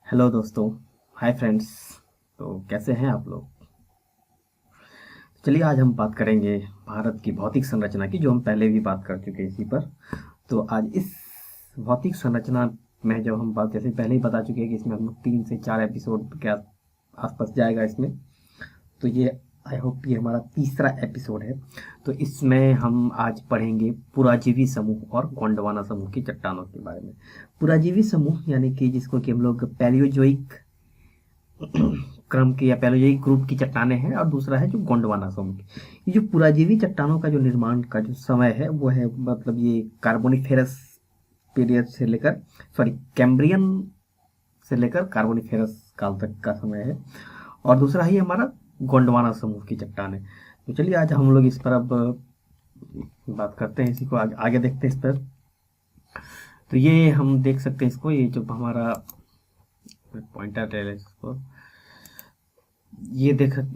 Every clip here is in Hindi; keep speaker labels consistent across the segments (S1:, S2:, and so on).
S1: हेलो दोस्तों। Hi friends. तो कैसे हैं आप लोग? चलिए आज हम बात करेंगे भारत की भौतिक संरचना की, जो हम पहले भी बात कर चुके हैं इसी पर। तो आज इस भौतिक संरचना में जब हम बात, जैसे पहले ही बता चुके हैं कि इसमें हम लोग 3 से 4 एपिसोड के आसपास जाएगा इसमें। तो ये आई होप ये हमारा तीसरा एपिसोड है। तो इसमें हम आज पढ़ेंगे पुराजीवी समूह और गोंडवाना समूह की चट्टानों के बारे में। पुराजीवी समूह यानी कि जिसको कि हम लोग पैलियोजोइक क्रम की या पैलियोजोइक ग्रुप की चट्टानें हैं, और दूसरा है जो गोंडवाना समूह की। ये जो पुराजीवी चट्टानों का जो निर्माण का जो समय है वो है, मतलब ये कार्बोनिफेरस पीरियड से लेकर, सॉरी, कैम्ब्रियन से लेकर कार्बोनिफेरस काल तक का समय है। और दूसरा है हमारा गोंडवाना समूह की चट्टानें। तो चलिए आज हम लोग इस पर अब बात करते हैं, इसी को आगे देखते हैं इस पर। तो ये हम देख सकते हैं इसको, ये जो हमारा पॉइंटर है इसको,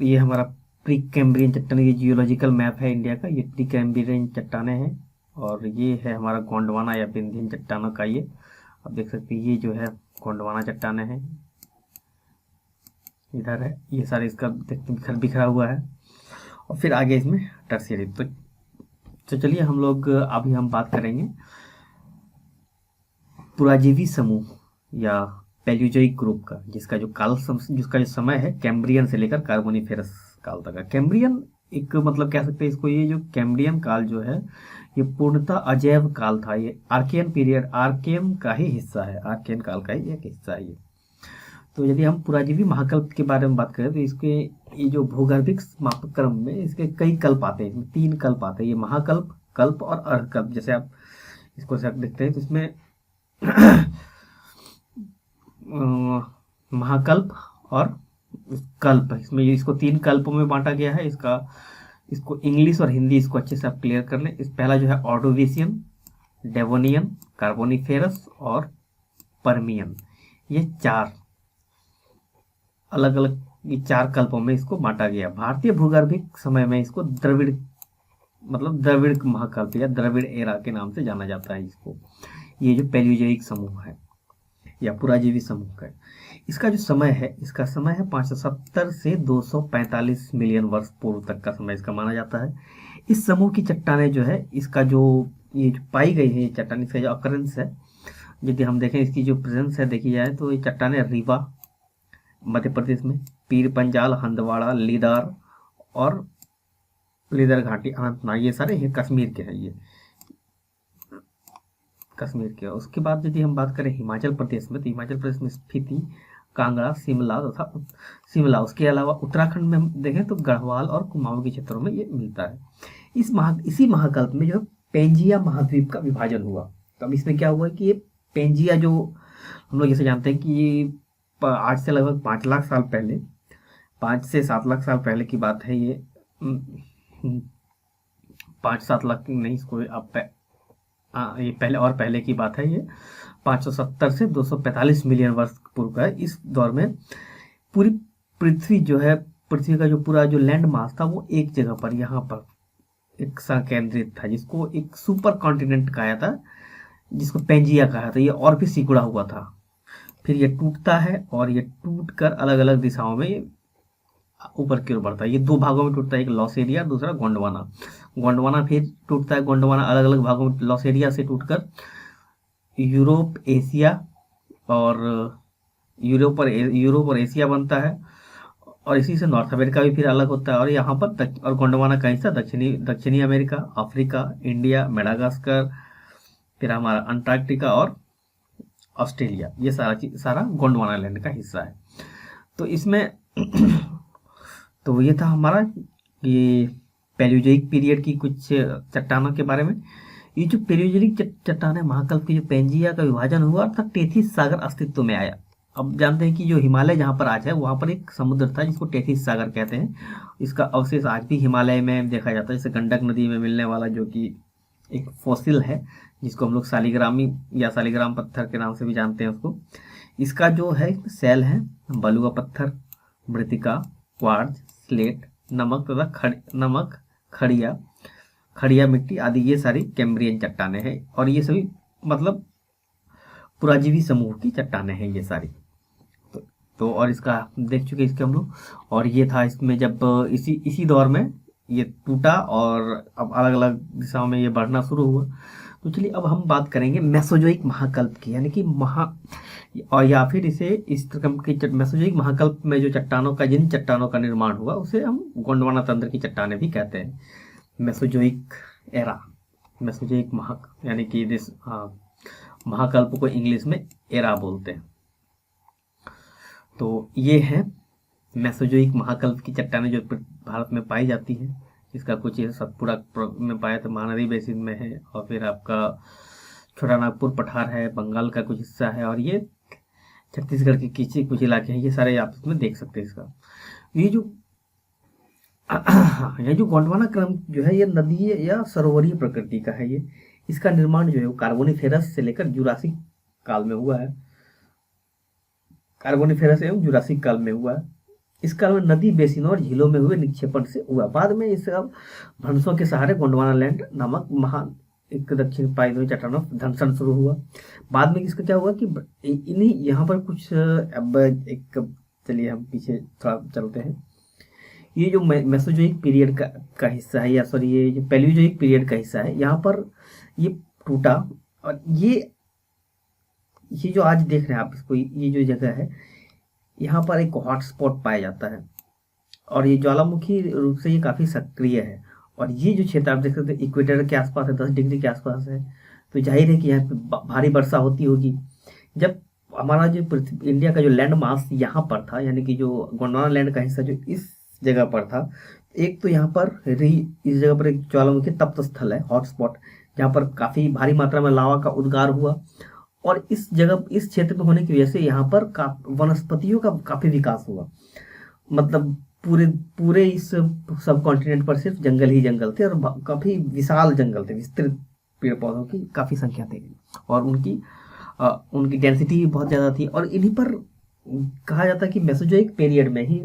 S1: ये हमारा प्री कैम्ब्रियन चट्टान, ये जियोलॉजिकल मैप है इंडिया का। ये प्री कैम्ब्रियन चट्टानें हैं, और ये है हमारा गोंडवाना या विंध्यन चट्टानों का। ये आप देख सकते हैं, ये जो है गोंडवाना चट्टानें हैं, इधर है ये सारे, इसका देखते बिखरा हुआ है। और फिर आगे इसमें टर्शियरी। तो चलिए हम लोग अभी हम बात करेंगे पुराजीवी समूह या पैलियोजोइक ग्रुप का, जिसका जो समय है कैम्ब्रियन से लेकर कार्बोनिफेरस काल तक है। कैम्ब्रियन एक, मतलब कह सकते हैं इसको, ये जो कैम्ब्रियन काल जो है ये पूर्णतः अजैव काल था। ये आर्कियन पीरियड, आर्कियन का ही हिस्सा है, आर्कियन काल का ही एक हिस्सा है ये। तो यदि हम पुराजीवी महाकल्प के बारे में बात करें तो इसके ये जो भूगर्भिक मापक्रम में इसके कई कल्प आते हैं, 3 कल्प आते हैं, ये महाकल्प, कल्प और अर्धकल्प। जैसे आप इसको से आप देखते हैं तो इसमें महाकल्प और कल्प, इसमें इसको 3 कल्पों में बांटा गया है। इसको इंग्लिश और हिंदी इसको अच्छे से आप क्लियर कर लें। इस पहला जो है ऑर्डोविशियन, डेवोनियन, कार्बोनिफेरस और पर्मियन। ये 4 अलग अलग, ये 4 कल्पों में इसको बांटा गया। भारतीय भूगर्भिक समय में इसको द्रविड़, मतलब द्रविड़ महाकल्प या द्रविड़ एरा के नाम से जाना जाता है इसको। ये जो पैलियोजोइक समूह है या पुराजीवी समूह का, इसका जो समय है, इसका समय है 570 से 245 मिलियन वर्ष पूर्व तक का समय इसका माना जाता है। इस समूह की चट्टानें जो है, इसका जो ये जो पाई गई है, ये चट्टान, इसका जो अकरेंस है, यदि हम देखें इसकी जो प्रेजेंस है देखी जाए तो ये चट्टानें रीवा मध्य प्रदेश में, पीर पंजाल, हंदवाड़ा, लीदार और लीदर घाटी, अनंतनाग, ये सारे ये कश्मीर के हैं, ये कश्मीर के। उसके बाद यदि हम बात करें हिमाचल प्रदेश में, तो हिमाचल प्रदेश में स्पीति, कांगड़ा, शिमला तथा शिमला, उसके अलावा उत्तराखंड में हम देखें तो गढ़वाल और कुमाऊं के क्षेत्रों में ये मिलता है। इसी महाकल्प में जो है पेंजिया महाद्वीप का विभाजन हुआ। तो अब इसमें क्या हुआ कि ये पेंजिया, जो हम लोग जैसे जानते हैं कि ये आज से लगभग 5 लाख साल पहले, 5 से 7 लाख साल पहले की बात है ये। 5-7 लाख नहीं, इसको आप ये पहले और पहले की बात है ये। 570 से 245 मिलियन वर्ष पूर्व का है। इस दौर में पूरी पृथ्वी जो है, पृथ्वी का जो पूरा जो लैंड मास था वो एक जगह पर, यहाँ पर एक संकेंद्रित था, जिसको एक सुपर कॉन्टिनेंट कहा था, जिसको पेंजिया कहा था। ये और भी सिकुड़ा हुआ था। फिर ये टूटता है और ये टूट कर अलग अलग दिशाओं में ऊपर की ओर बढ़ता है। ये 2 भागों में टूटता है, एक लॉस एरिया, दूसरा गोंडवाना। गोंडवाना फिर टूटता है, गोंडवाना अलग अलग भागों में लॉस एरिया से टूटकर यूरोप, एशिया और यूरोप और एशिया बनता है। और इसी से नॉर्थ अमेरिका भी फिर अलग होता है। और यहाँ पर और गोंडवाना का हिस्सा दक्षिणी अमेरिका, अफ्रीका, इंडिया, मेडागास्कर, फिर हमारा अंटार्कटिका और ऑस्ट्रेलिया, ये सारा गोंडवाना लैंड का हिस्सा है। तो इसमें तो ये था हमारा ये पैलियोजोइक पीरियड की कुछ चट्टानों के बारे में। ये जो पैलियोजोइक चट्टान है, महाकल्प की जो पेंजिया का विभाजन हुआ तब टेथिस सागर अस्तित्व में आया। अब जानते हैं कि जो हिमालय जहाँ पर आज है वहाँ पर एक समुद्र था जिसको टेथिस सागर कहते हैं। इसका अवशेष आज भी हिमालय में देखा जाता है, जैसे गंडक नदी में मिलने वाला जो कि एक फॉसिल है, जिसको हम लोग सालिग्रामी या सालिग्राम पत्थर के नाम से भी जानते हैं उसको। इसका जो है सेल है बलुआ पत्थर, मृतिका, क्वार्ट्ज, स्लेट, नमक तथा खड़िया मिट्टी आदि, ये सारी कैम्ब्रियन चट्टानें हैं। और ये सभी मतलब पुराजीवी समूह की चट्टानें हैं ये सारी। तो और इसका देख चुके इसके हम लोग, और ये था इसमें जब इसी इसी दौर में ये टूटा और अब अलग अलग दिशाओं में ये बढ़ना शुरू हुआ। तो चलिए अब हम बात करेंगे मेसोजोइक महाकल्प की, यानी कि और या फिर इसे इस रकम की मेसोजोइक महाकल्प में जो चट्टानों का जिन चट्टानों का निर्माण हुआ उसे हम गोंडवाना तंत्र की चट्टानें भी कहते हैं। मेसोजोइक एरा, मेसोजोइक यानी कि दिस महाकल्प को इंग्लिश में एरा बोलते हैं। तो ये है मेसोजोइक महाकल्प की चट्टानें जो भारत में पाई जाती हैं। इसका कुछ सतपुड़ा में पाया तो महानदी बेसिन में है, और फिर आपका छोटा नागपुर पठार है, बंगाल का कुछ हिस्सा है, और ये छत्तीसगढ़ के कुछ इलाके हैं। ये सारे आप इसमें देख सकते हैं। इसका ये जो गोंडवाना क्रम जो है ये नदी या सरोवरीय प्रकृति का है। ये इसका निर्माण जो है वो कार्बोनिफेरस से लेकर जुरासिक काल में हुआ है। कार्बोनिफेरस एवं जुरासिक काल में हुआ है। इस काल में नदी बेसिनों और झीलों में हुए निक्षेपण से हुआ। बाद में इस भ्रंशों के सहारे गोंडवाना लैंड नामक महान एक दक्षिण पाई चट्टानों धंसन शुरू हुआ। बाद में इसका क्या हुआ कि इन्हीं यहाँ पर कुछ अब एक, चलिए हम पीछे थोड़ा चलते हैं। ये जो मेसोजोइक पीरियड का हिस्सा है, या सॉरी ये जो पैलियोजोइक पीरियड का हिस्सा है, यहाँ पर ये टूटा, और ये जो आज देख रहे हैं आप इसको, ये जो जगह है यहाँ पर एक हॉटस्पॉट पाया जाता है, और ये ज्वालामुखी रूप से ये काफ़ी सक्रिय है। और ये जो क्षेत्र आप देख सकते हैं इक्वेटर के आसपास है, 10 डिग्री के आसपास है, तो जाहिर है कि यहाँ पे भारी वर्षा होती होगी। जब हमारा जो इंडिया का जो लैंड मास यहाँ पर था, यानी कि जो गोंडवाना लैंड का हिस्सा जो इस जगह पर था, एक तो यहाँ पर इस जगह पर एक ज्वालामुखी तप्त स्थल है, हॉटस्पॉट, जहाँ पर काफ़ी भारी मात्रा में लावा का उद्गार हुआ। और इस जगह, इस क्षेत्र में होने की वजह से यहाँ पर वनस्पतियों का काफ़ी विकास हुआ। मतलब पूरे इस सब कॉन्टिनेंट पर सिर्फ जंगल ही जंगल थे, और काफ़ी विशाल जंगल थे, विस्तृत पेड़ पौधों की काफ़ी संख्या थी, और उनकी डेंसिटी भी बहुत ज़्यादा थी। और इन्हीं पर कहा जाता है कि मेसोजोइक पीरियड में ही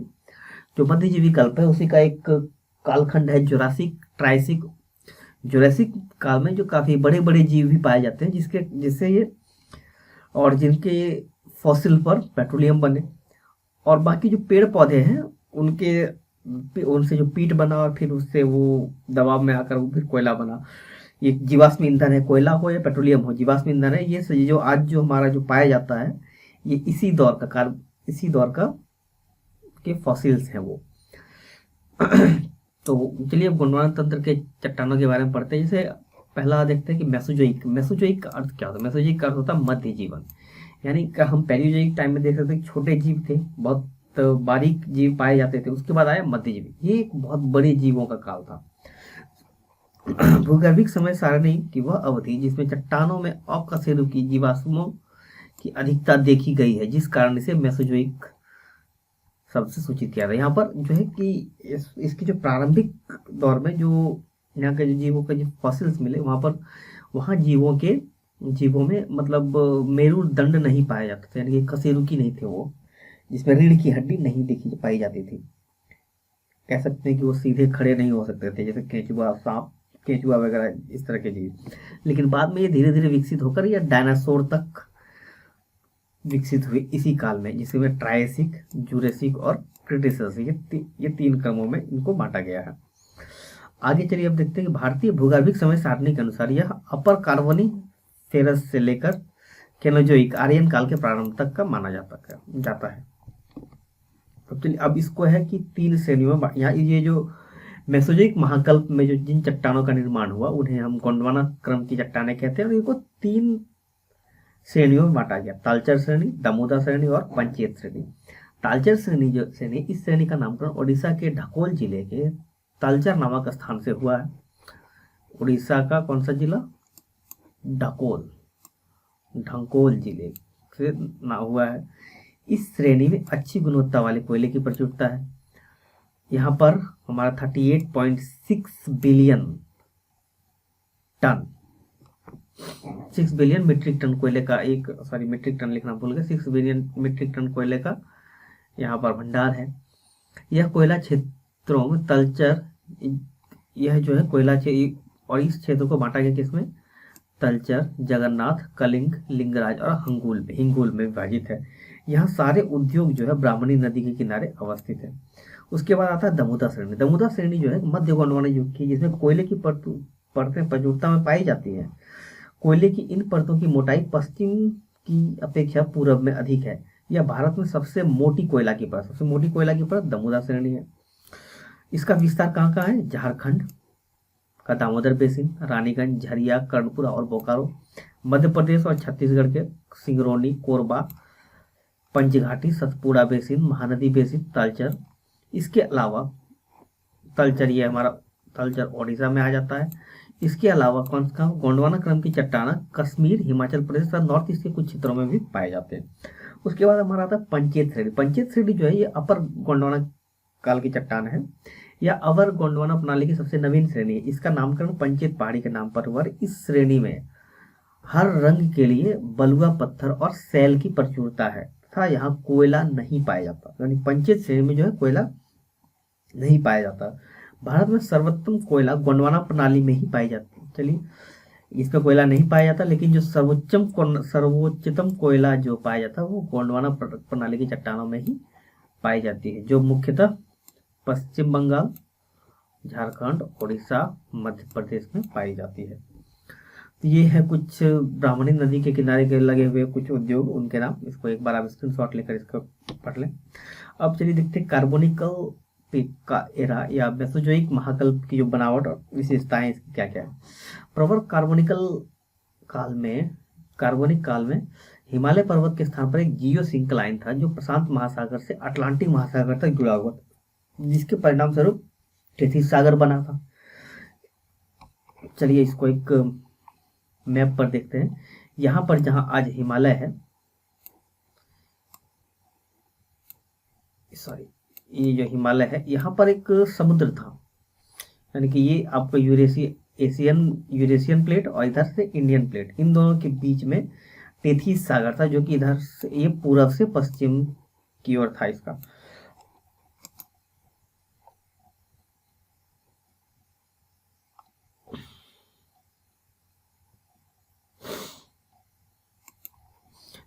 S1: जो मध्यजीवी कल्प है उसी का एक कालखंड है जुरासिक ट्राइसिक। जुरासिक काल में जो काफ़ी बड़े बड़े जीव भी पाए जाते हैं, जिससे ये और जिनके फॉसिल पर पेट्रोलियम बने, और बाकी जो पेड़ पौधे हैं उनसे जो पीट बना, और फिर उससे वो दबाव में आकर वो फिर कोयला बना। ये जीवाश्म ईंधन है, कोयला हो या पेट्रोलियम हो, जीवाश्म ईंधन है। ये जो आज जो हमारा जो पाया जाता है ये इसी दौर का के फॉसिल्स हैं वो। तो चलिए अब गोंडवाना तंत्र के चट्टानों के बारे में पढ़ते हैं। जैसे पहला देखते हैं कि मेसोजोइक का अर्थ क्या होता है। मेसोजोइक का अर्थ होता है मध्य जीवन, यानी कि हम पैलियोजोइक टाइम में देख सकते हैं छोटे जीव थे, बहुत बारीक जीव पाए जाते थे। उसके बाद आया मध्यजीवी, ये एक बहुत बड़े जीवों का काल था। भूगर्भिक समय सारणी की वह अवधि जिसमें चट्टानों में अकशेरुकी जीवाश्मों की अधिकता देखी गई है, जिस कारण इसे मेसोजोइक शब्द से सूचित किया था। यहाँ पर जो है कि इसके जो प्रारंभिक दौर में जो यहाँ के जो जीवों के जो फॉसिल्स मिले, वहाँ जीवों में मतलब मेरुदंड नहीं पाया जाता था, यानी कि कशेरुकी नहीं थे वो, जिसमें रीढ़ की हड्डी नहीं पाई जाती थी। कह सकते हैं कि वो सीधे खड़े नहीं हो सकते थे, जैसे केंचुआ, सांप, केंचुआ वगैरह इस तरह के जीव। लेकिन बाद में ये धीरे धीरे विकसित होकर या डायनासोर तक विकसित हुए इसी काल में, जिसमें ट्रायसिक, जुरेसिक और क्रिटेशियस, ये 3 क्रमों में इनको बांटा गया है। आगे चलिए अब देखते हैं कि भारतीय भूगर्भिक समय सारणी के अनुसार यह अपर कार्बोनिफेरस से लेकर केनोजोइक आर्यन काल के प्रारंभ तक का माना जाता है। तो चलिए अब इसको है कि 3 श्रेणियों में, यहाँ ये जो मेसोजोइक महाकल्प में जो जिन चट्टानों का निर्माण हुआ उन्हें हम गोंडवाना क्रम की चट्टानें कहते हैं, और इनको 3 श्रेणियों में बांटा गया, तालचर श्रेणी, दामोदर श्रेणी और पंचेत श्रेणी। तालचर श्रेणी इस श्रेणी का नामकरण उड़ीसा के ढकोल जिले के तालचर नामक स्थान से हुआ है। उड़ीसा का कौन सा जिला? ढकोल जिले से ना हुआ है। इस श्रेणी में अच्छी गुणवत्ता वाले कोयले की प्रचुरता है। यहाँ पर हमारा 38.6 billion ton, 6 billion metric ton कोयले का मीट्रिक टन लिखना भूल गए, 6 बिलियन मीट्रिक टन कोयले का यहाँ पर भंडार है। यह कोयला क्षेत्रों में तलचर, यह जो है कोयला और इस क्षेत्र को बांटा गया किसमें? तलचर, जगन्नाथ, कलिंग, लिंगराज और हिंगोल में विभाजित है। यहाँ सारे उद्योग जो है ब्राह्मणी नदी के किनारे अवस्थित है। उसके बाद आता है दमोदर श्रेणी। दमोदर श्रेणी जो है मध्य गोंडवाना युग की, जिसमें कोयले की परतें प्रचुरता में पाई जाती हैं। कोयले की इन परतों की मोटाई पश्चिम की अपेक्षा पूर्व में अधिक है। यह भारत में सबसे मोटी कोयला की परत, सबसे मोटी कोयला की परत दमोदर श्रेणी है। इसका विस्तार कहाँ कहाँ है? झारखंड का दामोदर बेसिन, रानीगंज, झरिया, कर्णपुरा और बोकारो, मध्य प्रदेश और छत्तीसगढ़ के सिंगरौली, कोरबा, पंचघाटी, सतपुड़ा बेसिन, महानदी बेसिन, तलचर। इसके अलावा तलचर, ये हमारा तलचर ओडिशा में आ जाता है। इसके अलावा कौन सा? गोंडवाना क्रम की चट्टाना कश्मीर, हिमाचल प्रदेश और नॉर्थ ईस्ट के कुछ क्षेत्रों में भी पाए जाते हैं। उसके बाद हमारा आता है पंचेत श्रेणी। पंचेत श्रेणी जो है ये अपर गोंडवाना काल की चट्टान है, या अवर गोंडवाना प्रणाली की सबसे नवीन श्रेणी है। इसका नामकरण पंचेत पहाड़ी के नाम पर हुआ। इस श्रेणी में हर रंग के लिए बलुआ पत्थर और सैल की प्रचुरता है तथा यहाँ कोयला नहीं पाया जाता। यानी पंचेत श्रेणी में जो है कोयला नहीं पाया जाता। भारत में सर्वोत्तम कोयला गोंडवाना प्रणाली में ही पाई जाती है। चलिए, इसमें कोयला नहीं पाया जाता, लेकिन जो सर्वोच्चतम कोयला जो पाया जाता है वो गोंडवाना प्रणाली की चट्टानों में ही पाई जाती है, जो मुख्यतः पश्चिम बंगाल, झारखंड, उड़ीसा, मध्य प्रदेश में पाई जाती है। तो ये है कुछ ब्राह्मणी नदी के किनारे के लगे हुए कुछ उद्योग, उनके नाम। इसको एक बार आप स्क्रीनशॉट लेकर इसको पढ़ लें। अब चलिए देखते हैं कार्बोनिकल का एरा या मेसोजोइक महाकल्प की जो बनावट और विशेषताएं इसकी क्या क्या है। प्रवर कार्बोनिक काल में हिमालय पर्वत के स्थान पर एक जियो सिंक्लाइन था जो प्रशांत महासागर से अटलांटिक महासागर तक जुड़ा हुआ था, जिसके परिणाम स्वरूप टेथिस सागर बना था। चलिए इसको एक मैप पर देखते हैं। यहाँ पर जहां आज हिमालय है, सॉरी, ये जो हिमालय है यहाँ पर एक समुद्र था, यानी कि ये आपका यूरेशियन प्लेट और इधर से इंडियन प्लेट, इन दोनों के बीच में टेथिस सागर था, जो कि इधर से ये पूर्व से पश्चिम की ओर था इसका।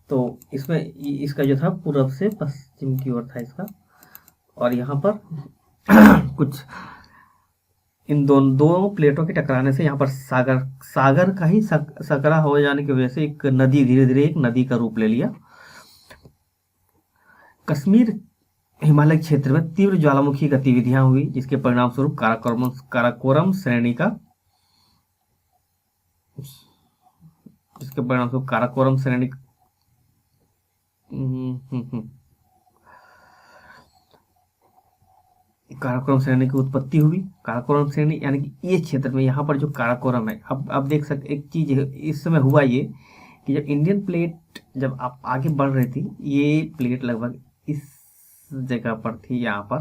S1: तो इसमें इसका जो था पूर्व से पश्चिम की ओर था इसका, और यहाँ पर कुछ इन दोनों प्लेटों के टकराने से यहाँ पर सागर का ही सकरा हो जाने की वजह से एक नदी धीरे धीरे एक नदी का रूप ले लिया। कश्मीर हिमालय क्षेत्र में तीव्र ज्वालामुखी गतिविधियां हुई, जिसके परिणाम स्वरूप काराकोरम श्रेणी का काराकोरम श्रेणी काराकोरम श्रेणी की उत्पत्ति हुई। काराकोरम श्रेणी यानी कि ये क्षेत्र में यहाँ पर जो काराकोरम है, अब देख सकते एक चीज इस समय हुआ ये कि जब इंडियन प्लेट जब आप आगे बढ़ रही थी, ये प्लेट लगभग इस जगह पर थी, यहाँ पर,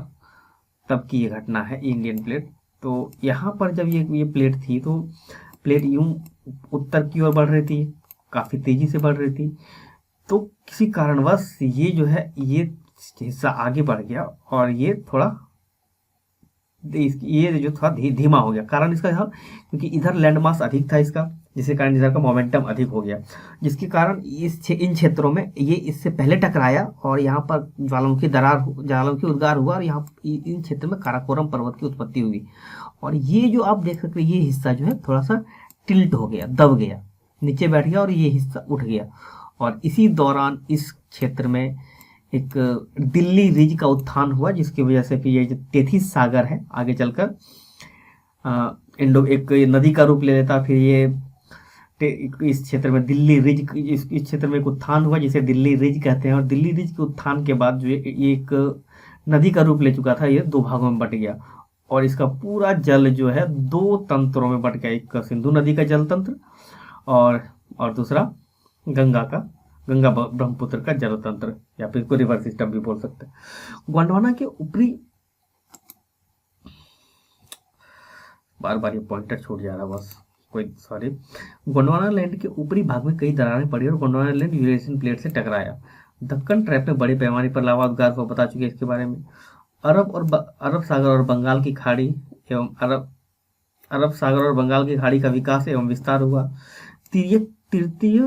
S1: तब की ये घटना है इंडियन प्लेट। तो यहाँ पर जब ये प्लेट थी तो प्लेट यूं उत्तर की ओर बढ़ रही थी, काफी तेजी से बढ़ रही थी। तो किसी कारणवश ये जो है ये हिस्सा आगे बढ़ गया और ये थोड़ा जो थोड़ा धीमा हो गया। कारण इसका था क्योंकि इधर लैंड मास अधिक था इसका, जिसके कारण इधर का मोमेंटम अधिक हो गया, जिसके कारण इन क्षेत्रों में ये इससे पहले टकराया और यहाँ पर ज्वालामुखी उद्गार हुआ और यहाँ इन क्षेत्र में काराकोरम पर्वत की उत्पत्ति हुई। और ये जो आप देख सकते हैं ये हिस्सा जो है थोड़ा सा टिल्ट हो गया, दब गया, नीचे बैठ गया और ये हिस्सा उठ गया। और इसी दौरान इस क्षेत्र में एक दिल्ली रिज का उत्थान हुआ, जिसकी वजह से फिर ये जो टेथिस सागर है आगे चलकर एक नदी का रूप ले लेता। फिर ये इस क्षेत्र में दिल्ली रिज, इस क्षेत्र में एक उत्थान हुआ जिसे दिल्ली रिज कहते हैं। और दिल्ली रिज के उत्थान के बाद जो ये एक नदी का रूप ले चुका था, ये दो भागों में बट गया और इसका पूरा जल जो है दो तंत्रों में बट गया। एक सिंधु नदी का जल तंत्र और दूसरा गंगा ब्रह्मपुत्र का जल तंत्र, या फिर इसको रिवर सिस्टम भी बोल सकते हैं। गोंडवाना के ऊपरी, बार बार ये पॉइंटर छूट जा रहा बस, कोई सॉरी। गोंडवाना लैंड के ऊपरी भाग में कई दरारें पड़ी और गोंडवाना लैंड यूरेशियन प्लेट से टकराया। दक्कन ट्रैप में बड़े पैमाने पर लावा उद्गार को बता चुके हैं इसके बारे में। अरब सागर और बंगाल की खाड़ी एवं अरब सागर और बंगाल की खाड़ी का विकास एवं विस्तार हुआ। तृतीय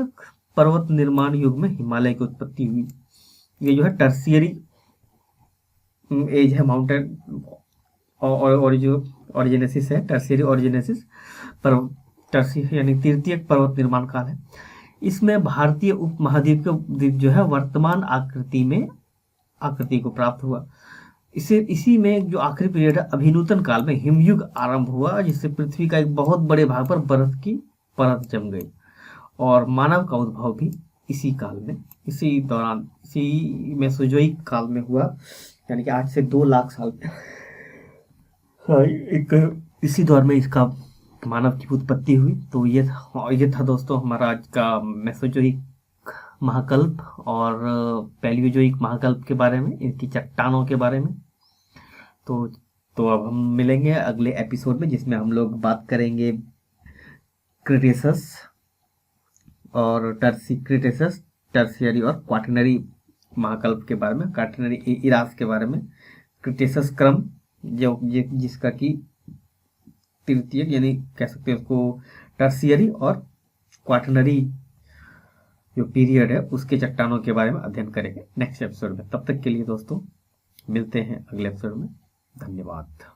S1: पर्वत निर्माण युग में हिमालय की उत्पत्ति हुई। ये जो है टर्शियरी एज है, माउंटेन ओरिजिनेसिस है, टर्शियरी ओरिजिनेसिस पर टर्शियरी यानी तृतीय पर्वत निर्माण काल है। इसमें भारतीय उपमहाद्वीप का द्वीप जो है वर्तमान आकृति को प्राप्त हुआ। इसी में जो आखिरी पीरियड है अभिनूतन काल में हिमयुग आरंभ हुआ, जिससे पृथ्वी का एक बहुत बड़े भाग पर बर्फ की परत जम गई और मानव का उद्भव भी इसी काल में, इसी दौरान, इसी मेसोजोइक काल में हुआ, यानी कि आज से 2 लाख साल इसी दौर में इसका मानव की उत्पत्ति हुई। तो ये था दोस्तों हमारा आज का मेसोजोइक महाकल्प और पैलियोजोइक महाकल्प के बारे में, इनकी चट्टानों के बारे में। तो अब हम मिलेंगे अगले एपिसोड में, जिसमें हम लोग बात करेंगे क्रिटेशस और क्रिटेशस, टर्शियरी और क्वाटरनरी महाकल्प के बारे में, क्वाटरनरी इरास के बारे में। क्रिटेशस क्रम जिसका कि तृतीय यानी कह सकते हैं उसको टर्शियरी, और क्वाटरनरी जो पीरियड है उसके चट्टानों के बारे में अध्ययन करेंगे नेक्स्ट एपिसोड में। तब तक के लिए दोस्तों मिलते हैं अगले एपिसोड में। धन्यवाद।